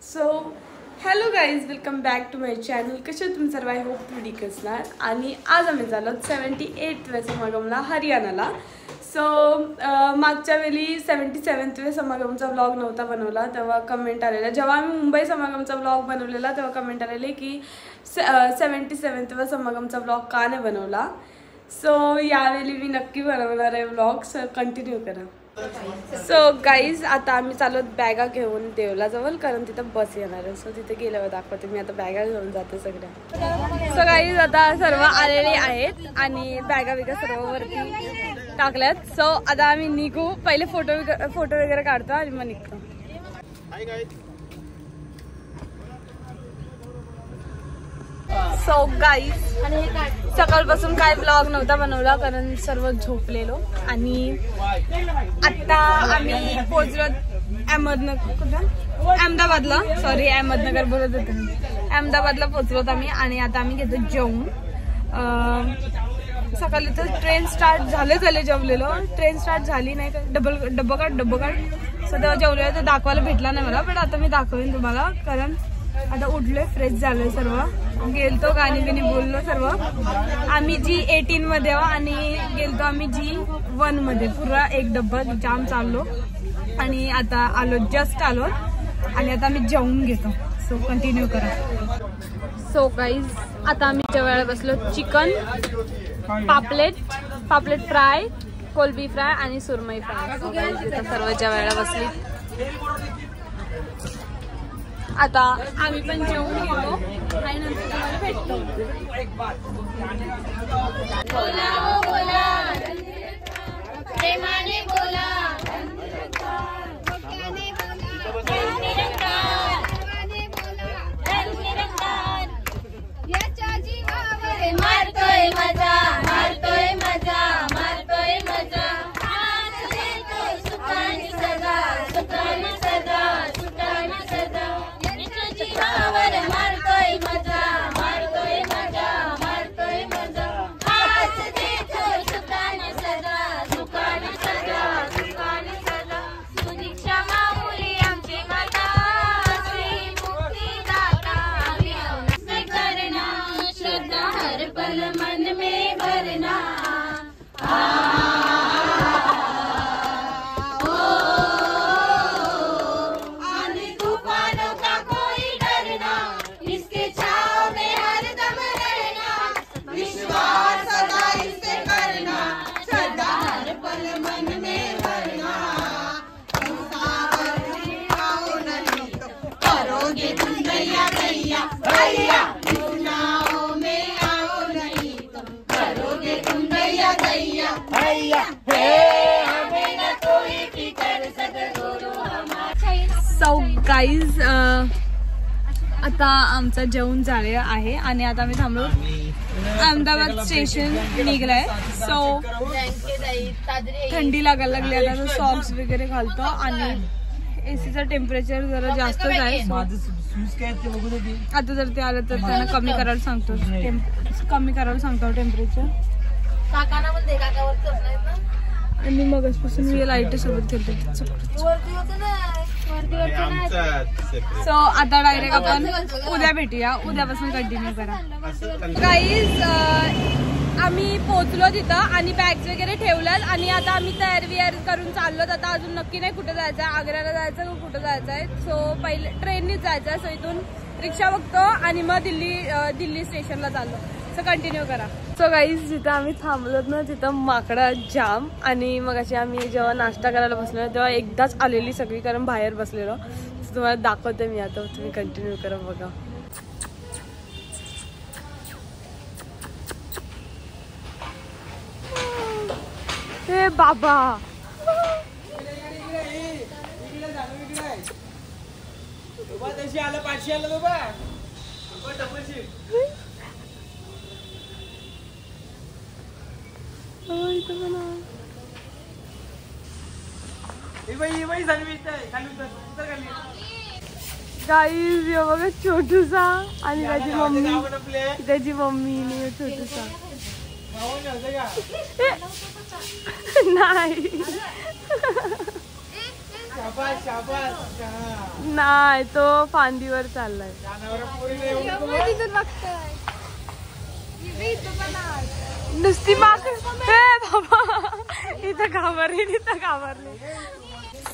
So hello guys, welcome back to my channel. कसे तुम्ही सर्व? आय होप तुम्ही ठीक असणार. आणि आज आम्ही झालो 78व्या समागमला हरियाणाला. सो मागच्या वेळी 77व्या समागमचा व्लॉग नव्हता बनवला, तेव्हा कमेंट आलेला. जेव्हा आम्ही मुंबई समागमचा व्लॉग बनवलेला तेव्हा कमेंट आलेले की 77व्या समागमचा व्लॉग का नाही बनवला. सो यावेळी मी नक्की बनवणार आहे व्लॉग, सो कंटिन्यू करा. सो गाईज, आता आम्ही चालू बॅगा घेऊन देवलाजवळ, कारण तिथं बस येणार आहे. सो तिथे गेल्यावर दाखवते. मी आता बॅगा घेऊन जाते सगळ्या. सो गाईज, आता सर्व आलेले आहेत आणि बॅगा बिगा सर्व वरती टाकल्यात. सो आता आम्ही निघू. पहिले फोटो वगैरे काढतो आणि मग निघतो. सो गाईज, सकाळपासून काय ब्लॉग नव्हता बनवला कारण सर्व झोपलेलो. आणि आता आम्ही पोहोचलो अहमदाबादला. सॉरी, अहमदनगर बोलत होते मी. अहमदाबादला पोहोचलो आम्ही. आणि आता आम्ही घेतो जेवून. सकाळी तर ट्रेन स्टार्ट झाले जेवलेलो. ट्रेन स्टार्ट झाली नाही का, डब्बा काढ. सो तेव्हा जेवलेलो तर दाखवायला भेटला नाही मला, पण आता मी दाखवेन तुम्हाला. कारण आता उठलोय, फ्रेश झालोय, सर्व गेलतो, गाणी बिनी बोललो सर्व. आम्ही G18 मध्ये आणि गेलतो आम्ही G1 मध्ये. पुरा एक डब्बा जाम चाललो आणि आता जस्ट आलो आणि आता आम्ही जेवून घेतो. सो कंटिन्यू करा. सो गाईज, आता आम्ही जेवायला बसलो. चिकन, पापलेट फ्राय, कोलबी फ्राय आणि सुरमई फ्राय. सर्व जेवायला बसली. आता आम्ही पण जेवून घेतो आणि नंतर तुम्हाला भेटतो. बोला बोला प्रेमाने बोला, याच्या जीवावर मारतोय मजा, मारतोय मजा, मारतोय मजा. आज देतोय सुखानी सदा, सुखानी सदा, सुखानी सदा. मारतोय मजा, मारतोय मजा, मारतोय मजा. आज देतोय सुखाने सदा, सुखाने सदा, सुखाने सदा. सुदीक्षा माऊली आमची माता, श्री मुक्तिदाता. आम्ही करना श्रद्धा हर पल मन में भरना. सो गाईज, आता आमचं जेवण झाले आहे आणि आता आम्ही थांबलो. अहमदाबाद स्टेशन निघलाय. सो थंडी लागायला लागली. आता सॉक्स वगैरे घालतो आणि एसीचं टेम्परेचर जरा जास्तच आहे. आता जर ते आलं तर त्यांना कमी करायला सांगतो टेम्परेचर. आणि मगपासून मी लाईट सोबत खेळतो. सो आता डायरेक्ट आपण उद्या भेटूया. उद्यापासून कंटिन्यू करा. गाईज, आम्ही पोहोचलो तिथं आणि बॅग्स वगैरे ठेवल्यात आणि आता आम्ही तयार करून चाललो. आता अजून नक्की नाही कुठे जायचं आहे, आग्र्याला जायचं का कुठं जायचं आहे. सो पहिले ट्रेननीच जायचं आहे. सो इथून रिक्षा बघतो आणि मग दिल्ली स्टेशनला चाललो. सो कंटिन्यू करा. सो गाईज, जिथं आम्ही थांबलो ना तिथं माकडा जाम. आणि मग अशी आम्ही जेव्हा नाश्ता करायला बसलो तेव्हा एकदाच आलेली सगळी, कारण बाहेर बसलेलो. तुम्हाला दाखवते मी आता, तुम्ही कंटिन्यू करा बघा. हे बाबा, गाईज हे बघा छोटूसा आणि त्याची मम्मी नाही छोटूसा. नाही नाही तो फांदीवर चाललाय. नुसती माग इथं घाबरली.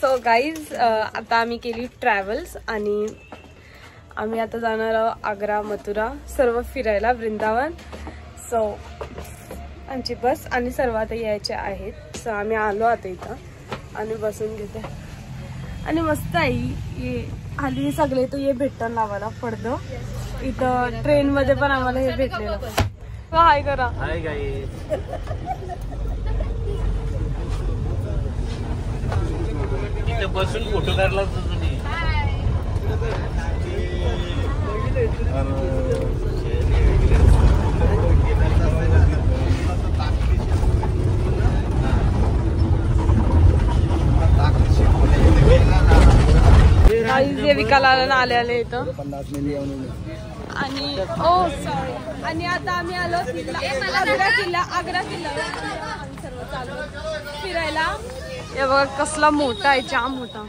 सो गाईज आता आम्ही केली ट्रॅव्हल्स आणि आम्ही आता जाणार आहोत आग्रा, मथुरा सर्व फिरायला, वृंदावन. सो आमची बस आणि सर्व आता यायचे आहेत. सो आम्ही आलो आता इथं आणि बसून घेते आणि मस्त आहे. हल्ली सगळे तर हे भेटतात लावायला पडदं. इथं ट्रेन मध्ये पण आम्हाला हे भेटलेलं. हाय करा. Hi guys. इथे बसून फोटो काढला देविकाला आले इथं आणि ओ सॉरी. आणि आता आम्ही आलो आग्रा किल्ला सर्व चालू फिरायला. हे बघा कसला मोठा आहे, जाम मोठा.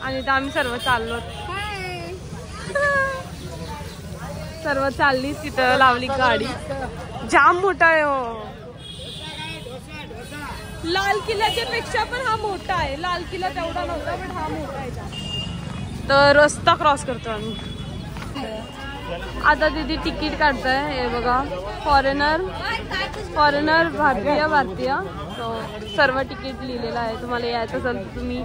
आणि आता आम्ही सर्व चाललो, सर्व चालली. तिथं लावली गाडी, जाम मोठा आहे हो. लाल किल्ल्याच्या पेक्षा पण हा मोठा आहे. लाल किल्ला तेवढा नव्हता पण हा मोठा आहे जाम. तर रस्ता क्रॉस करतो आम्ही आता. दीदी तिकीट काढताय. हे बघा फॉरेनर भारतीय. सो सर्व तिकीट लिहिलेलं आहे. तुम्हाला यायचं असेल तर तुम्ही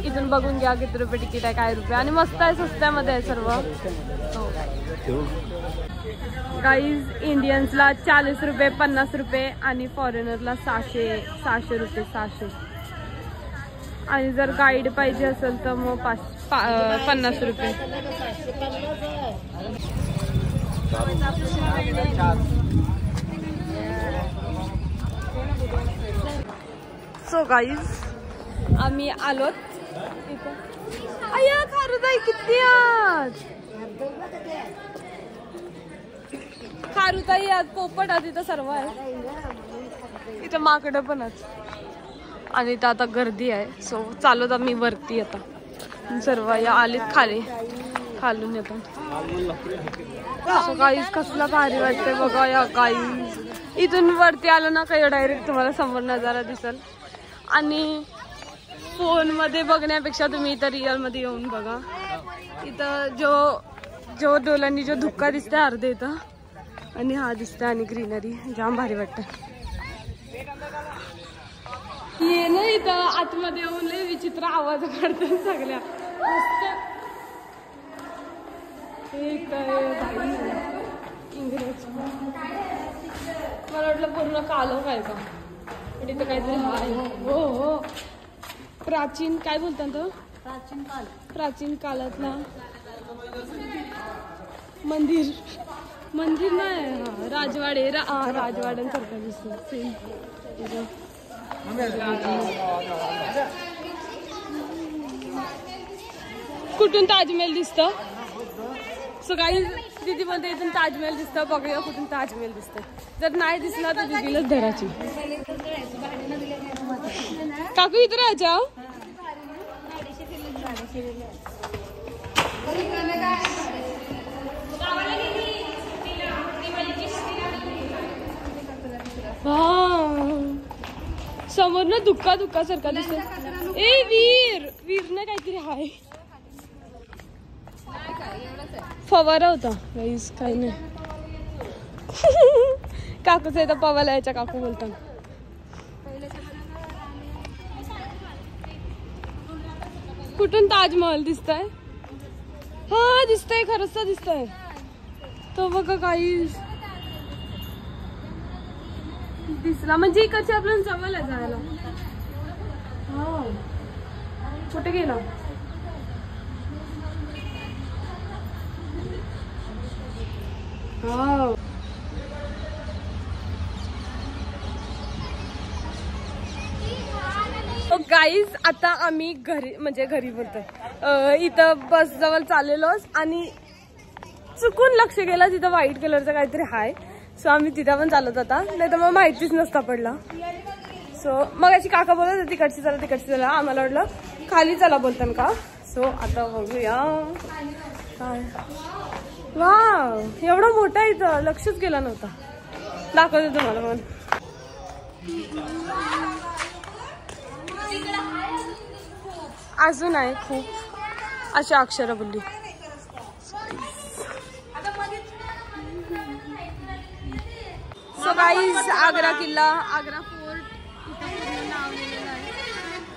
इथून बघून घ्या किती रुपये तिकीट आहे, काय रुपये. आणि मस्त आहे, स्वस्त्यामध्ये आहे सर्व. गाईज इंडियन्सला 40 रुपये, 50 रुपये आणि फॉरेनरला 600 रुपये. 600. आणि जर गाईड पाहिजे असेल तर मग 50 रुपये. सो गाईज आम्ही आलोत इथं. अय्या खारुताई किती आहेत. खारुताई आहेत, पोपट आहेत, इथं सर्व आहे. इथं माकडं पण आहेत आणि इथं आता गर्दी आहे. सो चालत आम्ही वरती आता. सर्व या आलीत खालून येतात. सो गाईज कसला भारी वाटतंय बघा या गाईज. इथून वरती आलं ना काही डायरेक्ट तुम्हाला समोर नजारा दिसल. आणि फोनमध्ये बघण्यापेक्षा तुम्ही इथं रिअलमध्ये येऊन बघा. इथं जो डोलांनी जो धुक्का दिसतंय अर्धे इथं आणि हा दिसतंय आणि ग्रीनरी जाम भारी वाटतं. ये ना इथं आतमध्ये येऊन लय विचित्र आवाज काढतात सगळ्या. इंग्रज मला वाटलं पूर्ण कालो काय का, पण इथं काहीतरी हाय. हो प्राचीन काय बोलतात तो, प्राचीन काळातला मंदिर नाही. हा राजवाडे राजवाड्यांसारखं दिसतं सेम. कुठून ताजमहल दिसतं. सो काही दीदी म्हणते इथून ताजमहल दिसतं. बघूया कुठून ताजमहल दिसतं. जर नाही दिसला तर दीदीलाच धरायची. काकू इथं राहायच्या. समोर ना धुक्का सारखा दिसत. ए वीर ना काहीतरी हाय. फवारा होता गाईस, काही नाही. काकूचा इथं पवायला यायच्या काकू बोलतात. कुठून ताजमहल दिसतंय. हा दिसतंय, खरंच तर दिसतंय. तो बघा गाईस दिसला म्हणजे इकडचे आपल्याला जवळ आहे जायला. हा कुठे गेला. गाईज आता आम्ही घरी बोलतोय. इथं बस जवळ चाललेलोच आणि चुकून लक्ष गेला तिथं व्हाईट कलरचं काहीतरी हाय. सो आम्ही तिथं पण चालत होता, नाही तर मग माहितीच नसता पडला. सो मग अशी काका बोलत होती तिकडची चला. आम्हाला वाटलं खाली चला बोलतान का. सो आता बघूया काय. वाव, एवढा मोठा इथं लक्षच गेला नव्हता. दाखवते तुम्हाला पण. अजून आहे खूप अशा अक्षर बोलली. सो गाईज, आग्रा किल्ला, आग्रा फोर्ट इथं पूर्ण लावलेलं आहे.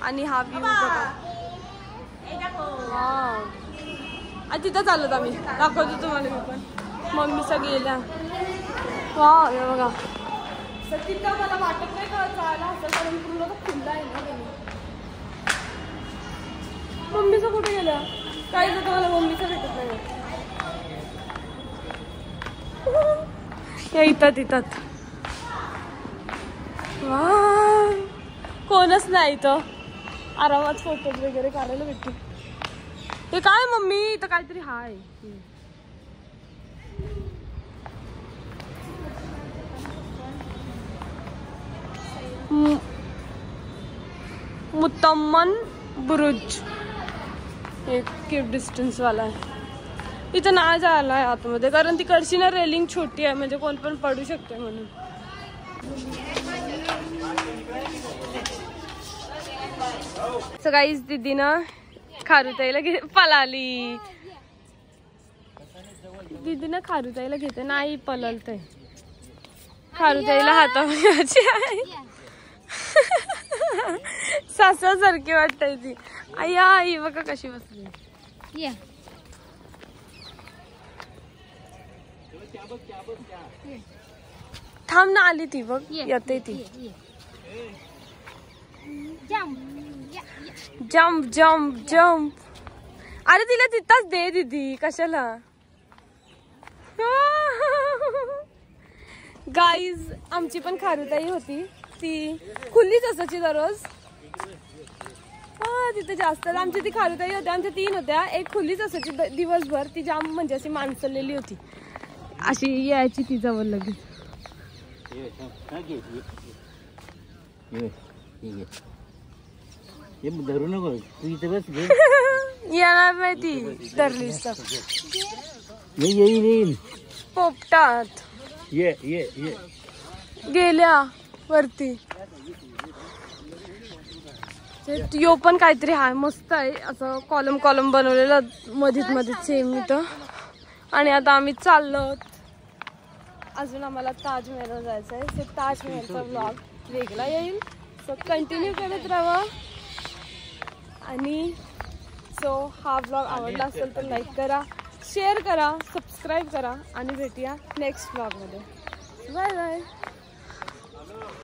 आणि हा व्ह्यू बघा. तिथं चालत आम्ही. दाखवतो तुम्हाला मी पण. मम्मी सगळी गेल्या. वा, हे बघा. तिथं मला वाटत नाही का चालला असं, कारण पूर्ण खुल्ला आहे ना. मम्मीचं कुठे गेल्या काय तर मला मम्मीचं भेटत नाही. या इथं तिथं वा, कोणच नाही इथं. आरामात फोटोज वगैरे काढायला भेटते. हे काय मम्मी, इथं काहीतरी हाय. मुतम्मन बुरुज, एक कीप डिस्टन्स वाला आहे. इथं नाही जायला आहे आतमध्ये, कारण तिकडची ना रेलिंग छोटी आहे, म्हणजे कोण पण पडू शकते म्हणून. सो गाईज, दीदीनं खारुताईला पळाली. दीदीनं खारुताईला घेते नाही पळलतय. खारुताईला हातामध्ये आहे. सासासारखी वाटतय ती. आया, आई बघा कशी बसली. थांब ना, आली ती बघ. येते ती. Jump jump jump. अरे तिला तिथंच दे दीदी, कशाला. गाईज, आमची पण खारुताई होती. ती खुलीच असायची दररोज. तिथे जास्त आमची ती खारुताई होत्या. आमच्या 3 होत्या. एक खुलीच असायची दिवसभर. ती जाम म्हणजे अशी माणसलेली होती. अशी यायची ती जवळ लगेच. धरू नको तू इथे बस. येणार नाही ती धरलीस तर. येईल पोपटात ये ये ये गेल्या वरती. यो पण काहीतरी हाय, मस्त आहे. असं कॉलम कॉलम बनवलेलं मधीच मधीच सेम इथं. आणि आता आम्ही चाललो. अजून आम्हाला ताजमहलला जायचं आहे. सो ताजमहलचा व्लॉग वेगळा येईल. सो कंटिन्यू करत राहा. आणि सो हा व्लॉग आवडला असेल तर लाईक करा, शेअर करा, सबस्क्राईब करा. आणि भेटूया नेक्स्ट व्लॉगमध्ये. Bye bye.